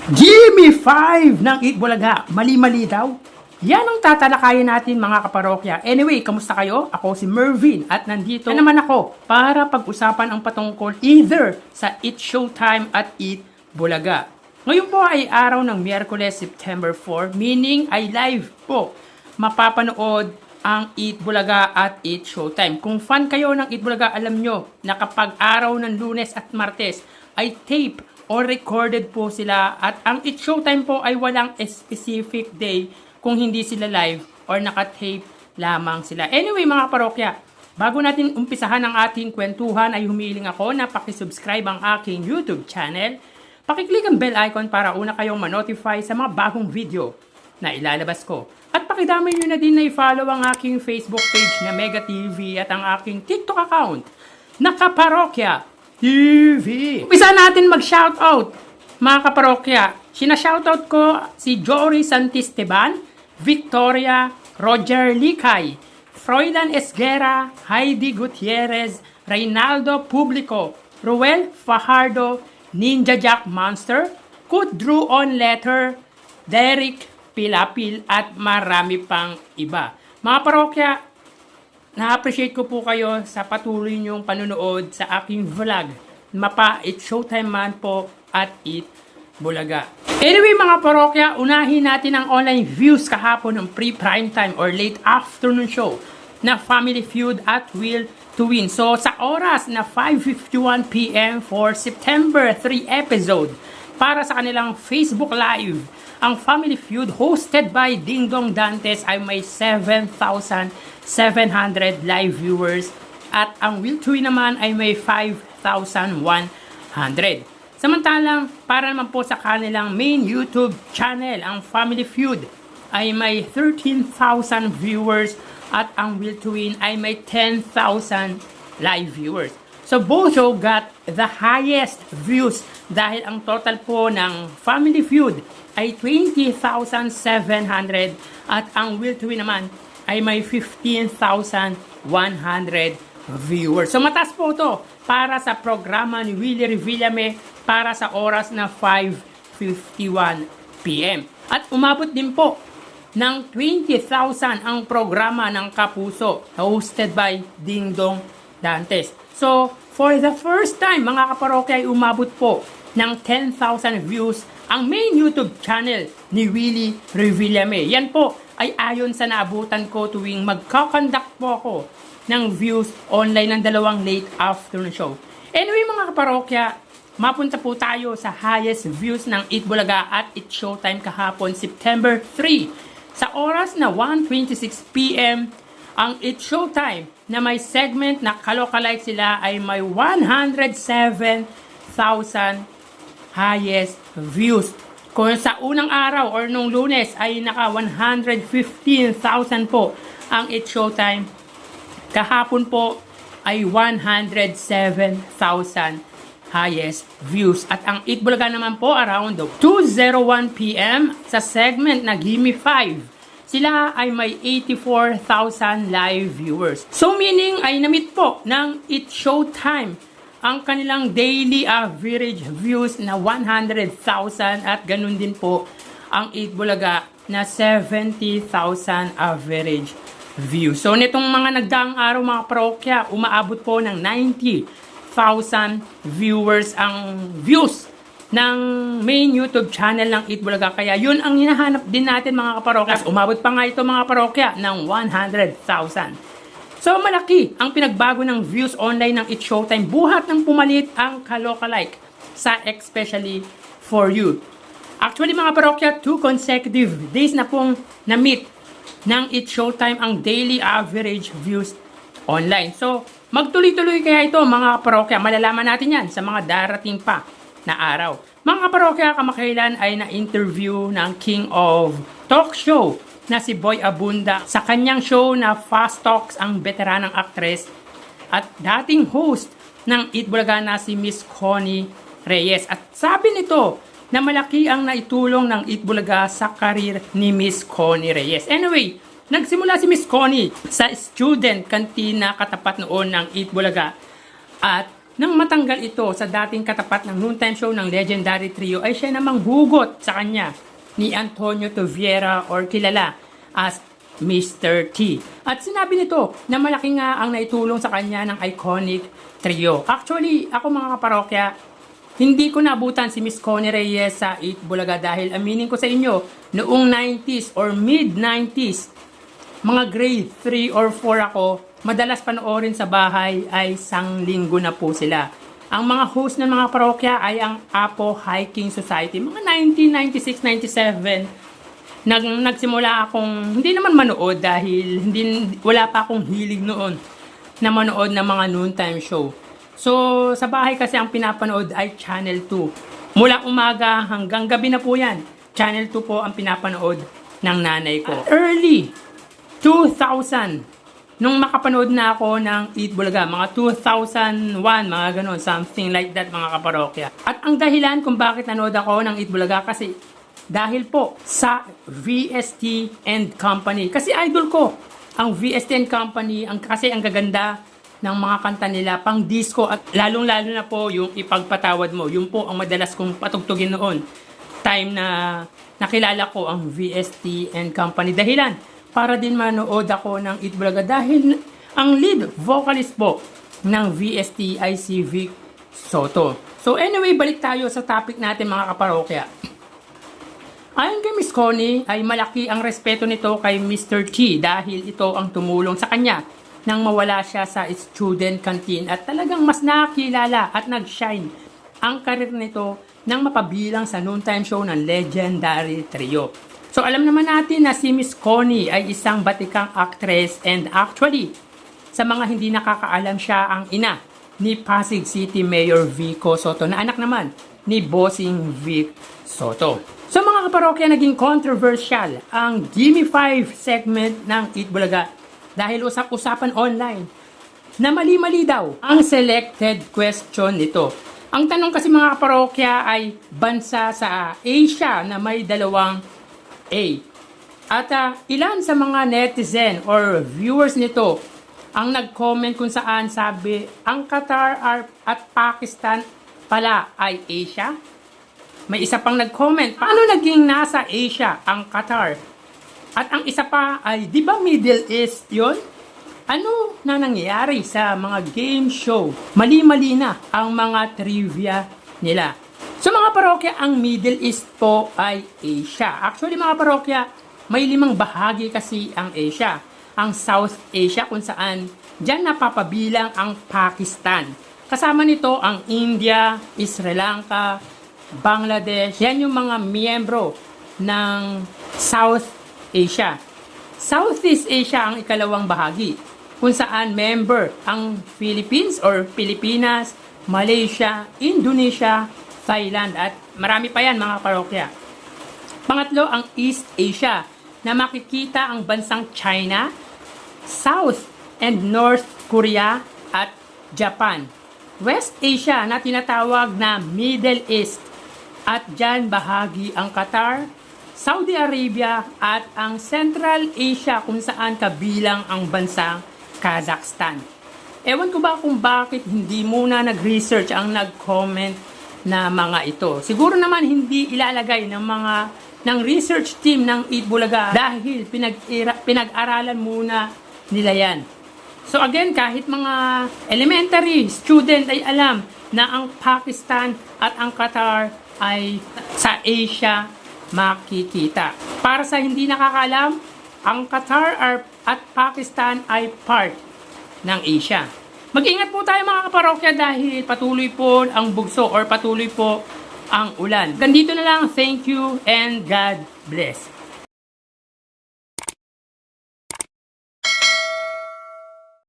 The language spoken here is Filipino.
Gimme 5 ng Eat Bulaga. Mali-mali daw. Yan ang tatalakayin natin mga kaparokya. Anyway, kamusta kayo? Ako si Mervin at nandito naman ako para pag-usapan ang patungkol either sa Eat Showtime at Eat Bulaga. Ngayon po ay araw ng Miyerkules, September 4, meaning ay live po mapapanood ang Eat Bulaga at Eat Showtime. Kung fan kayo ng Eat Bulaga, alam nyo na kapag araw ng Lunes at Martes ay tape or recorded po sila at ang Eat Showtime po ay walang specific day kung hindi sila live or naka-tape lamang sila. Anyway mga parokya, bago natin umpisahan ang ating kwentuhan ay humiling ako na pakisubscribe ang aking YouTube channel. Pakiclick ang bell icon para una kayong ma-notify sa mga bagong video na ilalabas ko. At pakidami nyo na din na i-follow ang aking Facebook page na Mega TV at ang aking TikTok account na Kaparokya TV. Umpisa natin mag-shoutout, mga kaparokya. Sina-shoutout ko si Jory Santisteban, Victoria, Roger Likay, Froilan Esguera, Heidi Gutierrez, Reynaldo Publico, Ruel Fajardo, Ninja Jack Monster, Kut Drew on Letter, Derek Pilapil, at marami pang iba. Mga parokya, na-appreciate ko po kayo sa patuloy niyong panunood sa aking vlog. Mapa Eat Showtime man po at Eat Bulaga. Anyway mga parokya, unahin natin ang online views kahapon ng pre-prime time or late afternoon show na Family Feud at Will to Win. So sa oras na 5:51 PM for September 3 episode para sa kanilang Facebook Live, ang Family Feud hosted by Ding Dong Dantes ay may 7,700 live viewers at ang Will to Win naman ay may 5,100. Samantalang para naman po sa kanilang main YouTube channel, ang Family Feud ay may 13,000 viewers at ang Will to Win ay may 10,000 live viewers. So both show got the highest views dahil ang total po ng Family Feud ay 20,700 at ang Will to Win naman ay may 15,100 viewers. So mataas po ito para sa programa ni Willie Revillame para sa oras na 5:51 PM. At umabot din po ng 20,000 ang programa ng Kapuso hosted by Ding Dong Dantes. So, for the first time, mga kaparokya, ay umabot po ng 10,000 views ang main YouTube channel ni Willie Revillame. Yan po ay ayon sa naabutan ko tuwing magkakonduct po ako ng views online ng dalawang late afternoon show. Anyway mga kaparokya, mapunta po tayo sa highest views ng Eat Bulaga at Eat Showtime kahapon, September 3. Sa oras na 1:26 PM, ang Eat Showtime na may segment na kalokalike sila ay may 107,000 highest views. Kung sa unang araw or nung Lunes ay naka 115,000 po ang Eat Showtime, kahapon po ay 107,000 highest views. At ang Eat Bulaga naman po around 2:01 PM sa segment na Gimme 5. Sila ay may 84,000 live viewers. So meaning ay namit po ng Eat Showtime ang kanilang daily average views na 100,000 at ganun din po ang Eat Bulaga na 70,000 average views. So nitong mga nagdaang araw mga parokya, umaabot po ng 90,000 viewers ang views ng main YouTube channel ng Eat Bulaga. Kaya yun ang hinahanap din natin mga kaparokya. Umabot pa nga ito mga parokya ng 100,000. So malaki ang pinagbago ng views online ng Eat Showtime buhat ng pumalit ang kalokalike sa especially for you. Actually mga parokya, 2 consecutive days na pong na-meet ng Eat Showtime ang daily average views online. So magtuloy-tuloy kaya ito mga parokya. Malalaman natin yan sa mga darating pa na araw. Mga parokya, kamakailan ay na-interview ng King of Talk Show na si Boy Abunda sa kanyang show na Fast Talks ang veteranang actress at dating host ng Eat Bulaga na si Miss Connie Reyes. At sabi nito na malaki ang naitulong ng Eat Bulaga sa karir ni Miss Connie Reyes. Anyway, nagsimula si Miss Connie sa student canteen na katapat noon ng Eat Bulaga at Nang matanggal ito sa dating katapat ng noontime show ng legendary trio ay siya namang hugot sa kanya ni Antonio Toviera or kilala as Mr. T. At sinabi nito na malaki nga ang naitulong sa kanya ng iconic trio. Actually, ako mga kaparokya, hindi ko naabutan si Miss Connie Reyes sa 8 Bulaga dahil aminin ko sa inyo, noong 90s or mid-90s, mga grade 3 or 4 ako, madalas panoorin sa bahay ay isang linggo na po sila. Ang mga host ng mga parokya ay ang Apo Hiking Society. Mga 1996-97, nagsimula akong, hindi naman manood dahil wala pa akong hilig noon na manood ng mga noontime show. So, sa bahay kasi ang pinapanood ay Channel 2. Mula umaga hanggang gabi na po yan. Channel 2 po ang pinapanood ng nanay ko. Early 2000, nung makapanood na ako ng 8 Bulaga, mga 2001, mga ganun, something like that mga kaparokya. At ang dahilan kung bakit nanood ako ng 8 Bulaga kasi dahil po sa VST and Company. Kasi idol ko ang VST and Company, kasi ang gaganda ng mga kanta nila, pang disco at lalong-lalo na po yung Ipagpatawad Mo. Yun po ang madalas kong patugtugin noon. Time na nakilala ko ang VST and Company. Dahilan para din manood ako ng 8 Bulaga dahil ang lead vocalist po ng VST ay si Vic Soto. So anyway, balik tayo sa topic natin mga kaparokya. Ayon kay Miss Connie ay malaki ang respeto nito kay Mr. T dahil ito ang tumulong sa kanya nang mawala siya sa student canteen at talagang mas nakilala at nag-shine ang karir nito nang mapabilang sa noontime show ng legendary trio. So alam naman natin na si Miss Connie ay isang batikang actress and actually sa mga hindi nakakaalam siya ang ina ni Pasig City Mayor Vico Soto na anak naman ni Bossing Vic Soto. So mga kaparokya, naging controversial ang Gimme 5 segment ng 8 Bulaga dahil usap-usapan online na mali-mali daw ang selected question nito. Ang tanong kasi mga kaparokya ay bansa sa Asia na may dalawang A. At ilan sa mga netizen or viewers nito ang nag-comment kung saan sabi ang Qatar at Pakistan pala ay Asia. May isa pang nag-comment, paano naging nasa Asia ang Qatar? At ang isa pa ay, di ba Middle East yun? Ano na nangyayari sa mga game show? Mali-mali na ang mga trivia nila. So mga parokya, ang Middle East po ay Asia. Actually mga parokya, may 5 bahagi kasi ang Asia. Ang South Asia kung saan dyan napapabilang ang Pakistan. Kasama nito ang India, Sri Lanka, Bangladesh. Yan yung mga miyembro ng South Asia. Southeast Asia ang ikalawang bahagi kung saan member ang Philippines or Pilipinas, Malaysia, Indonesia, Thailand at marami pa yan mga parokya. Pangatlo ang East Asia na makikita ang bansang China, South and North Korea at Japan. West Asia na tinatawag na Middle East at dyan bahagi ang Qatar, Saudi Arabia at ang Central Asia kung saan kabilang ang bansang Kazakhstan. Ewan ko ba kung bakit hindi muna nag-research ang nag-comment na mga ito. Siguro naman hindi ilalagay ng research team ng 8 Bulaga dahil pinag-aralan muna nila yan. So again, kahit mga elementary student ay alam na ang Pakistan at ang Qatar ay sa Asia makikita. Para sa hindi nakakaalam, ang Qatar at Pakistan ay part ng Asia. Mag-ingat po tayo mga kaparokya dahil patuloy po ang bugso or patuloy po ang ulan. Ganito na lang, thank you and God bless.